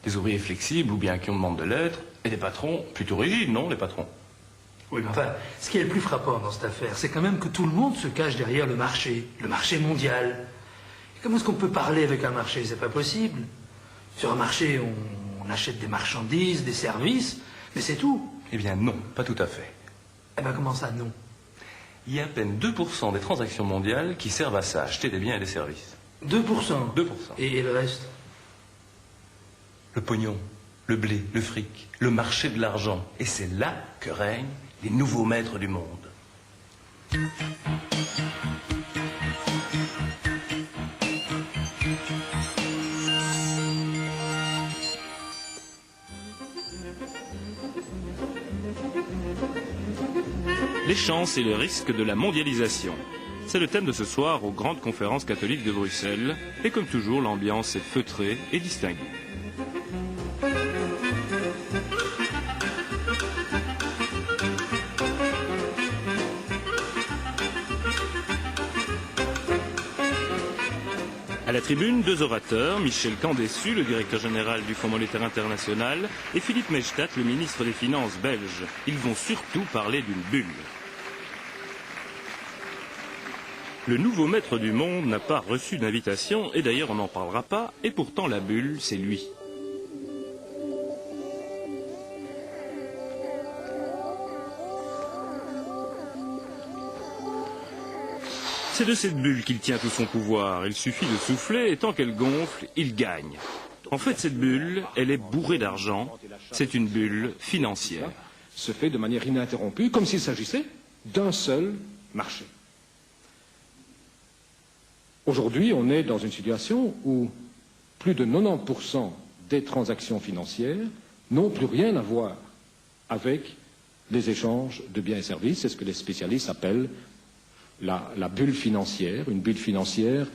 Des ouvriers flexibles ou bien qui ont demande de l'être, et des patrons plutôt rigides, non, les patrons? Oui, mais enfin, ce qui est le plus frappant dans cette affaire, c'est quand même que tout le monde se cache derrière le marché mondial. Et comment est-ce qu'on peut parler avec un marché? C'est pas possible. Sur un marché, on achète des marchandises, des services, mais c'est tout. Eh bien non, pas tout à fait. Eh ben comment ça, non? Il y a à peine 2% des transactions mondiales qui servent à ça, acheter des biens et des services. 2%? 2%. Et le reste? Le pognon, le blé, le fric, le marché de l'argent. Et c'est là que règnent les nouveaux maîtres du monde. Les chances et le risque de la mondialisation. C'est le thème de ce soir aux grandes conférences catholiques de Bruxelles. Et comme toujours, l'ambiance est feutrée et distinguée. À la tribune, deux orateurs, Michel Candessu, le directeur général du Fonds monétaire international, et Philippe Maystadt, le ministre des Finances belge. Ils vont surtout parler d'une bulle. Le nouveau maître du monde n'a pas reçu d'invitation, et d'ailleurs on n'en parlera pas, et pourtant la bulle, c'est lui. C'est de cette bulle qu'il tient tout son pouvoir. Il suffit de souffler, et tant qu'elle gonfle, il gagne. En fait, cette bulle, elle est bourrée d'argent. C'est une bulle financière. Se fait de manière ininterrompue, comme s'il s'agissait d'un seul marché. Aujourd'hui, on est dans une situation où plus de 90% des transactions financières n'ont plus rien à voir avec les échanges de biens et services. C'est ce que les spécialistes appellent la bulle financière, une bulle financière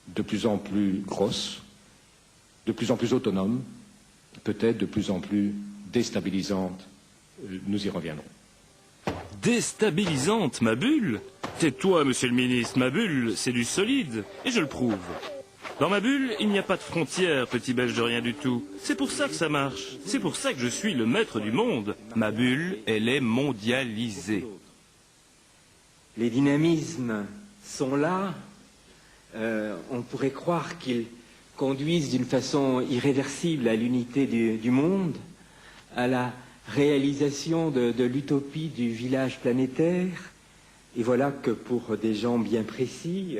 de plus en plus grosse, de plus en plus autonome, peut-être de plus en plus déstabilisante. Nous y reviendrons. Déstabilisante, ma bulle? Tais-toi, monsieur le ministre, ma bulle, c'est du solide, et je le prouve. Dans ma bulle, il n'y a pas de frontières, petit belge de rien du tout. C'est pour ça que ça marche. C'est pour ça que je suis le maître du monde. Ma bulle, elle est mondialisée. Les dynamismes sont là. On pourrait croire qu'ils conduisent d'une façon irréversible à l'unité du monde, à la réalisation de l'utopie du village planétaire. Et voilà que pour des gens bien précis,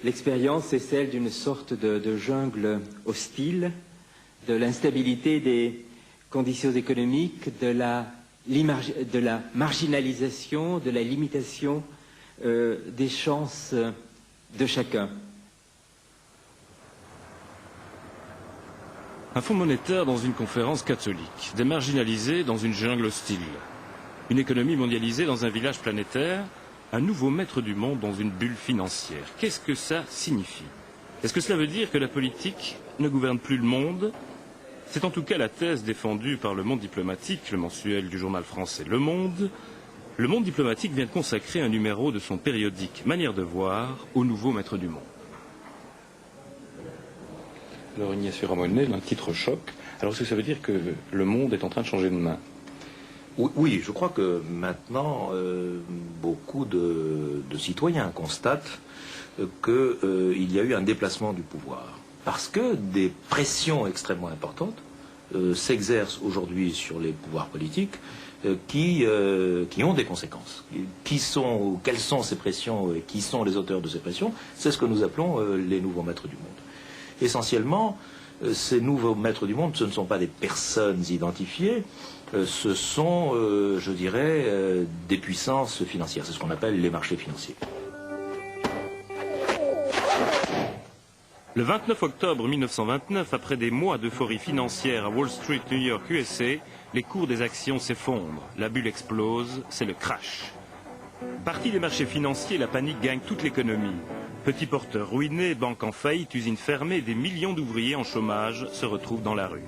l'expérience est celle d'une sorte de jungle hostile, de l'instabilité des conditions économiques, de la marginalisation, de la limitation des chances de chacun. Un fonds monétaire dans une conférence catholique, des marginalisés dans une jungle hostile, une économie mondialisée dans un village planétaire, un nouveau maître du monde dans une bulle financière. Qu'est-ce que ça signifie? Est-ce que cela veut dire que la politique ne gouverne plus le monde? C'est en tout cas la thèse défendue par Le Monde diplomatique, le mensuel du journal français Le Monde. Le Monde diplomatique vient de consacrer un numéro de son périodique Manière de voir au nouveau maître du monde. Alors Ignacio Ramonel, un titre choc. Alors est-ce que ça veut dire que le monde est en train de changer de main? Oui, je crois que maintenant, beaucoup de citoyens constatent qu'il y a eu un déplacement du pouvoir. Parce que des pressions extrêmement importantes s'exercent aujourd'hui sur les pouvoirs politiques qui ont des conséquences. Quelles sont ces pressions et qui sont les auteurs de ces pressions? C'est ce que nous appelons les nouveaux maîtres du monde. Essentiellement, ces nouveaux maîtres du monde, ce ne sont pas des personnes identifiées, ce sont, je dirais, des puissances financières. C'est ce qu'on appelle les marchés financiers. Le 29 octobre 1929, après des mois d'euphorie financière à Wall Street, New York, USA, les cours des actions s'effondrent, la bulle explose, c'est le crash. Partie des marchés financiers, la panique gagne toute l'économie. Petits porteurs ruinés, banques en faillite, usines fermées, des millions d'ouvriers en chômage se retrouvent dans la rue.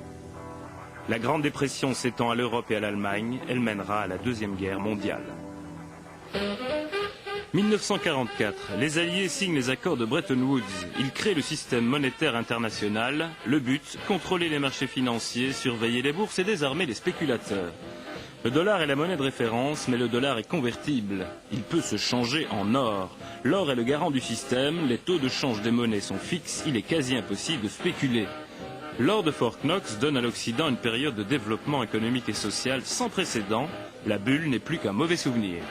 La Grande Dépression s'étend à l'Europe et à l'Allemagne, elle mènera à la Deuxième Guerre mondiale. 1944, les Alliés signent les accords de Bretton Woods. Ils créent le système monétaire international. Le but, contrôler les marchés financiers, surveiller les bourses et désarmer les spéculateurs. Le dollar est la monnaie de référence, mais le dollar est convertible. Il peut se changer en or. L'or est le garant du système, les taux de change des monnaies sont fixes, il est quasi impossible de spéculer. L'or de Fort Knox donne à l'Occident une période de développement économique et social sans précédent. La bulle n'est plus qu'un mauvais souvenir.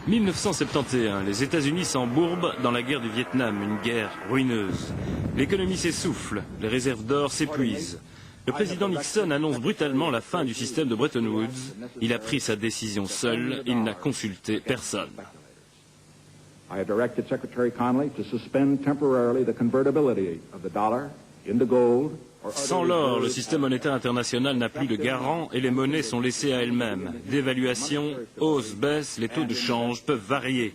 « 1971, les États-Unis s'embourbent dans la guerre du Vietnam, une guerre ruineuse. L'économie s'essouffle, les réserves d'or s'épuisent. Le président Nixon annonce brutalement la fin du système de Bretton Woods. Il a pris sa décision seul, il n'a consulté personne. I have directed Secretary Connally to suspend temporarily the convertibility of the dollar into gold. Sans l'or, le système monétaire international n'a plus de garant et les monnaies sont laissées à elles-mêmes. Dévaluation, hausse, baisse, les taux de change peuvent varier.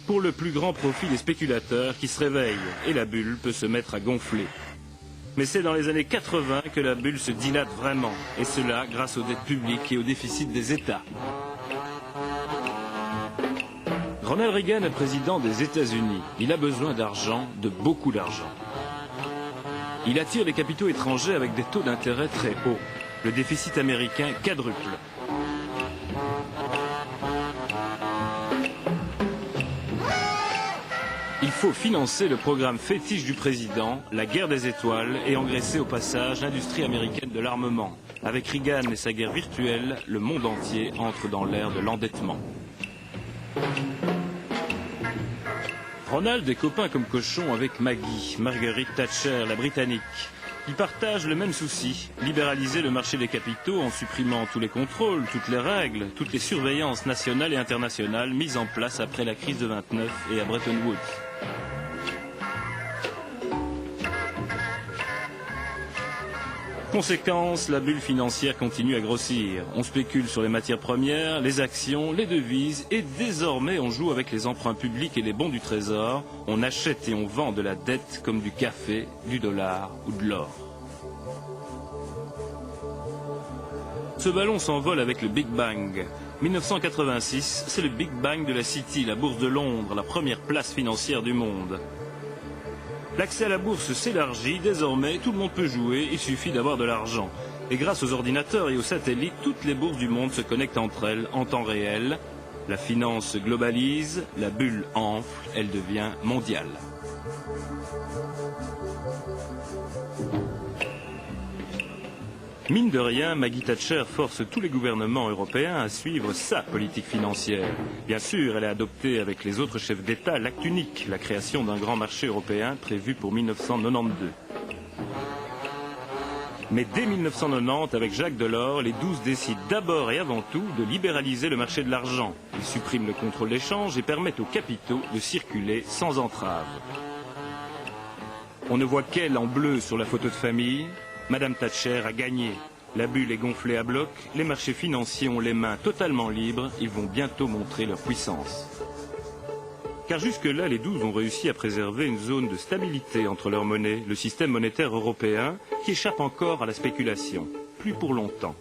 Pour le plus grand profit des spéculateurs qui se réveillent et la bulle peut se mettre à gonfler. Mais c'est dans les années 80 que la bulle se dilate vraiment, et cela grâce aux dettes publiques et au déficit des États. Ronald Reagan est président des États-Unis. Il a besoin d'argent, de beaucoup d'argent. Il attire les capitaux étrangers avec des taux d'intérêt très hauts. Le déficit américain quadruple. Il faut financer le programme fétiche du président, la guerre des étoiles, et engraisser au passage l'industrie américaine de l'armement. Avec Reagan et sa guerre virtuelle, le monde entier entre dans l'ère de l'endettement. Ronald est copain comme cochon avec Maggie, Margaret Thatcher, la Britannique. Ils partagent le même souci, libéraliser le marché des capitaux en supprimant tous les contrôles, toutes les règles, toutes les surveillances nationales et internationales mises en place après la crise de 29 et à Bretton Woods. Conséquence, la bulle financière continue à grossir. On spécule sur les matières premières, les actions, les devises et désormais on joue avec les emprunts publics et les bons du trésor. On achète et on vend de la dette comme du café, du dollar ou de l'or. Ce ballon s'envole avec le Big Bang. 1986, c'est le Big Bang de la City, la bourse de Londres, la première place financière du monde. L'accès à la bourse s'élargit, désormais tout le monde peut jouer, il suffit d'avoir de l'argent. Et grâce aux ordinateurs et aux satellites, toutes les bourses du monde se connectent entre elles en temps réel. La finance se globalise, la bulle enfle, elle devient mondiale. Mine de rien, Maggie Thatcher force tous les gouvernements européens à suivre sa politique financière. Bien sûr, elle a adopté avec les autres chefs d'État l'acte unique, la création d'un grand marché européen prévu pour 1992. Mais dès 1990, avec Jacques Delors, les 12 décident d'abord et avant tout de libéraliser le marché de l'argent. Ils suppriment le contrôle d'échange et permettent aux capitaux de circuler sans entrave. On ne voit qu'elle en bleu sur la photo de famille. Madame Thatcher a gagné. La bulle est gonflée à bloc, les marchés financiers ont les mains totalement libres, ils vont bientôt montrer leur puissance. Car jusque-là, les 12 ont réussi à préserver une zone de stabilité entre leur monnaie, le système monétaire européen, qui échappe encore à la spéculation. Plus pour longtemps.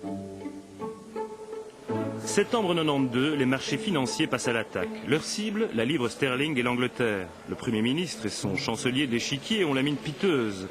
Septembre 92, les marchés financiers passent à l'attaque. Leur cible, la livre sterling et l'Angleterre. Le Premier ministre et son chancelier d'échiquier ont la mine piteuse.